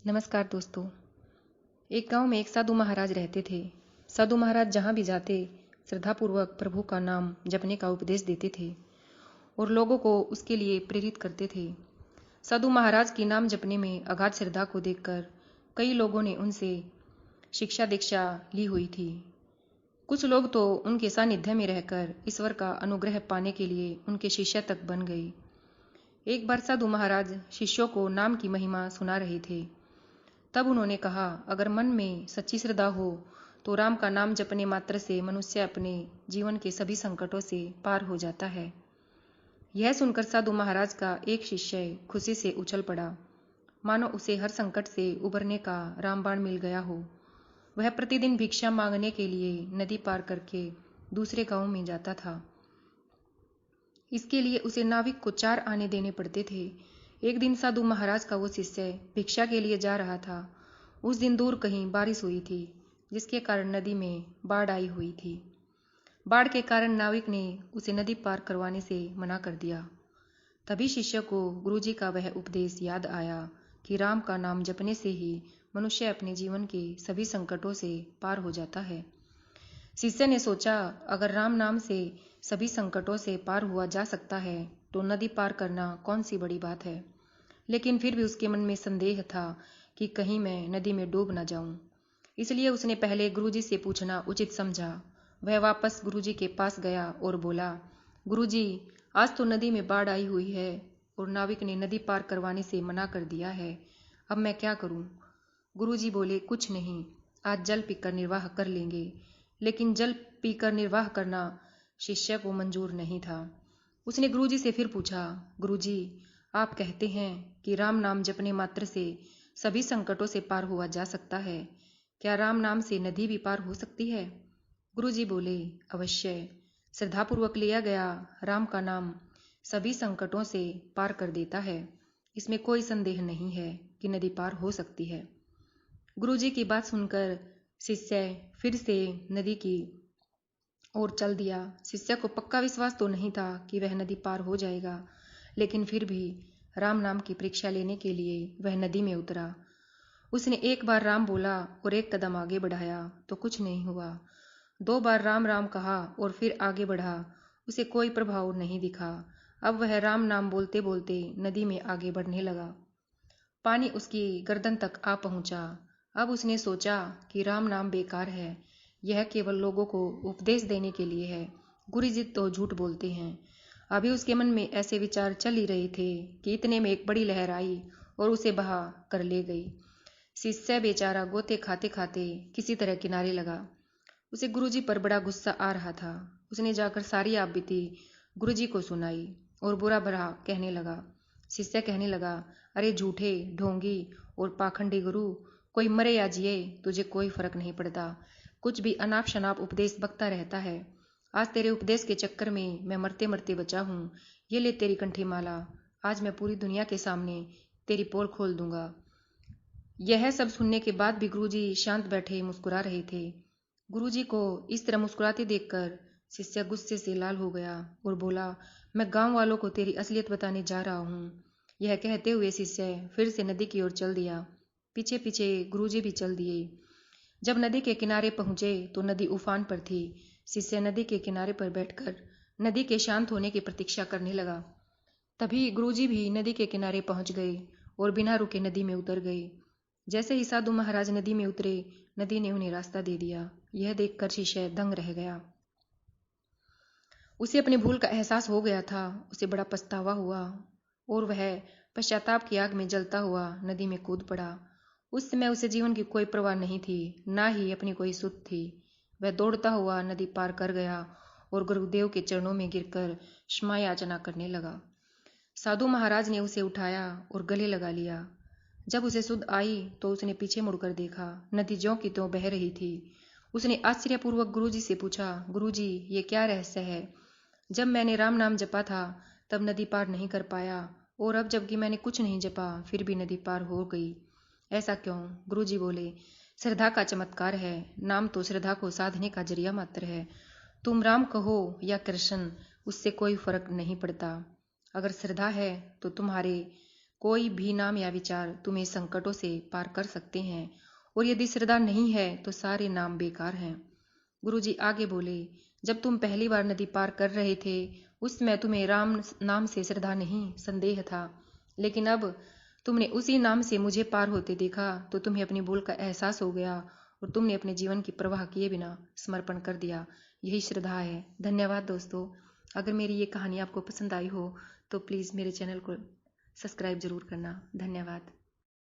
नमस्कार दोस्तों। एक गांव में एक साधु महाराज रहते थे। साधु महाराज जहां भी जाते श्रद्धापूर्वक प्रभु का नाम जपने का उपदेश देते थे और लोगों को उसके लिए प्रेरित करते थे। साधु महाराज की नाम जपने में अगाध श्रद्धा को देखकर कई लोगों ने उनसे शिक्षा दीक्षा ली हुई थी। कुछ लोग तो उनके सानिध्य में रहकर ईश्वर का अनुग्रह पाने के लिए उनके शिष्य तक बन गए। एक बार साधु महाराज शिष्यों को नाम की महिमा सुना रहे थे। तब उन्होंने कहा, अगर मन में सच्ची श्रद्धा हो तो राम का नाम जपने मात्र से मनुष्य अपने जीवन के सभी संकटों से पार हो जाता है। यह सुनकर साधु महाराज का एक शिष्य खुशी से उछल पड़ा, मानो उसे हर संकट से उबरने का रामबाण मिल गया हो। वह प्रतिदिन भिक्षा मांगने के लिए नदी पार करके दूसरे गांव में जाता था। इसके लिए उसे नाविक को 4 आने देने पड़ते थे। एक दिन साधु महाराज का वो शिष्य भिक्षा के लिए जा रहा था। उस दिन दूर कहीं बारिश हुई थी, जिसके कारण नदी में बाढ़ आई हुई थी। बाढ़ के कारण नाविक ने उसे नदी पार करवाने से मना कर दिया। तभी शिष्य को गुरुजी का वह उपदेश याद आया कि राम का नाम जपने से ही मनुष्य अपने जीवन के सभी संकटों से पार हो जाता है। शिष्य ने सोचा, अगर राम नाम से सभी संकटों से पार हुआ जा सकता है तो नदी पार करना कौन सी बड़ी बात है। लेकिन फिर भी उसके मन में संदेह था कि कहीं मैं नदी में डूब न जाऊं। इसलिए उसने पहले गुरुजी से पूछना उचित समझा। वह वापस गुरुजी के पास गया और बोला, गुरुजी, आज तो नदी में बाढ़ आई हुई है और नाविक ने नदी पार करवाने से मना कर दिया है। अब मैं क्या करूं? गुरुजी बोले, कुछ नहीं, आज जल पीकर निर्वाह कर लेंगे। लेकिन जल पीकर निर्वाह करना शिष्य को मंजूर नहीं था। उसने गुरुजी से फिर पूछा, गुरुजी, आप कहते हैं कि राम नाम जपने मात्र से सभी संकटों से पार हुआ जा सकता है। क्या राम नाम से नदी भी पार हो सकती है? गुरुजी बोले, अवश्य। श्रद्धापूर्वक लिया गया राम का नाम सभी संकटों से पार कर देता है। इसमें कोई संदेह नहीं है कि नदी पार हो सकती है। गुरुजी की बात सुनकर शिष्य फिर से नदी की ओर चल दिया। शिष्य को पक्का विश्वास तो नहीं था कि वह नदी पार हो जाएगा, लेकिन फिर भी राम नाम की परीक्षा लेने के लिए वह नदी में उतरा। उसने एक बार राम बोला और एक कदम आगे बढ़ाया तो कुछ नहीं हुआ। 2 बार राम राम कहा और फिर आगे बढ़ा, उसे कोई प्रभाव नहीं दिखा। अब वह राम नाम बोलते बोलते नदी में आगे बढ़ने लगा। पानी उसकी गर्दन तक आ पहुंचा। अब उसने सोचा कि राम नाम बेकार है, यह केवल लोगों को उपदेश देने के लिए है। गुरुजी तो झूठ बोलते हैं। अभी उसके मन में ऐसे विचार चल ही रहे थे कि इतने में एक बड़ी लहर आई और उसे बहा कर ले गई। शिष्य बेचारा गोते खाते खाते किसी तरह किनारे लगा। उसे गुरुजी पर बड़ा गुस्सा आ रहा था। उसने जाकर सारी आप बीती गुरुजी को सुनाई और बुरा भला कहने लगा। शिष्य कहने लगा, अरे झूठे, ढोंगी और पाखंडी गुरु, कोई मरे या जिए तुझे कोई फर्क नहीं पड़ता। कुछ भी अनाप शनाप उपदेश बकता रहता है। आज तेरे उपदेश के चक्कर में मैं मरते मरते बचा हूँ। ये ले तेरी कंठी माला, आज मैं पूरी दुनिया के सामने तेरी पोल खोल दूंगा। यह सब सुनने के बाद भी गुरुजी शांत बैठे मुस्कुरा रहे थे। गुरुजी को इस तरह मुस्कुराते देखकर शिष्य गुस्से से लाल हो गया और बोला, मैं गांव वालों को तेरी असलियत बताने जा रहा हूँ। यह कहते हुए शिष्य फिर से नदी की ओर चल दिया। पीछे पीछे गुरुजी भी चल दिए। जब नदी के किनारे पहुंचे तो नदी उफान पर थी। शिष्य नदी के किनारे पर बैठकर नदी के शांत होने की प्रतीक्षा करने लगा। तभी गुरुजी भी नदी के किनारे पहुंच गए और बिना रुके नदी में उतर गए। जैसे ही साधु महाराज नदी में उतरे, नदी ने उन्हें रास्ता दे दिया। यह देखकर शिष्य दंग रह गया। उसे अपनी भूल का एहसास हो गया था। उसे बड़ा पछतावा हुआ और वह पश्चाताप की आग में जलता हुआ नदी में कूद पड़ा। उस समय उसे जीवन की कोई परवाह नहीं थी, ना ही अपनी कोई सुध थी। वह दौड़ता हुआ नदी पार कर गया और गुरुदेव के चरणों में गिरकर क्षमा याचना करने लगा। साधु महाराज ने उसे उठाया और गले लगा लिया। जब उसे सुध आई तो उसने पीछे मुड़कर देखा। नदी ज्यों की त्यों बह रही थी। उसने आश्चर्यपूर्वक गुरुजी से पूछा, गुरुजी, ये क्या रहस्य है? जब मैंने राम नाम जपा था तब नदी पार नहीं कर पाया, और अब जबकि मैंने कुछ नहीं जपा फिर भी नदी पार हो गई। ऐसा क्यों? गुरुजी बोले, श्रद्धा का चमत्कार है। नाम तो श्रद्धा को साधने का जरिया मात्र है। तुम राम कहो या कृष्ण, उससे कोई फर्क नहीं पड़ता। अगर श्रद्धा है तो तुम्हारे कोई भी नाम या विचार तुम्हें संकटों से पार कर सकते हैं, और यदि श्रद्धा नहीं है तो सारे नाम बेकार हैं। गुरुजी आगे बोले, जब तुम पहली बार नदी पार कर रहे थे उस समय तुम्हें राम नाम से श्रद्धा नहीं, संदेह था, लेकिन अब तुमने उसी नाम से मुझे पार होते देखा तो तुम्हें अपनी भूल का एहसास हो गया और तुमने अपने जीवन की परवाह किए बिना समर्पण कर दिया। यही श्रद्धा है। धन्यवाद दोस्तों। अगर मेरी ये कहानी आपको पसंद आई हो तो प्लीज़ मेरे चैनल को सब्सक्राइब जरूर करना। धन्यवाद।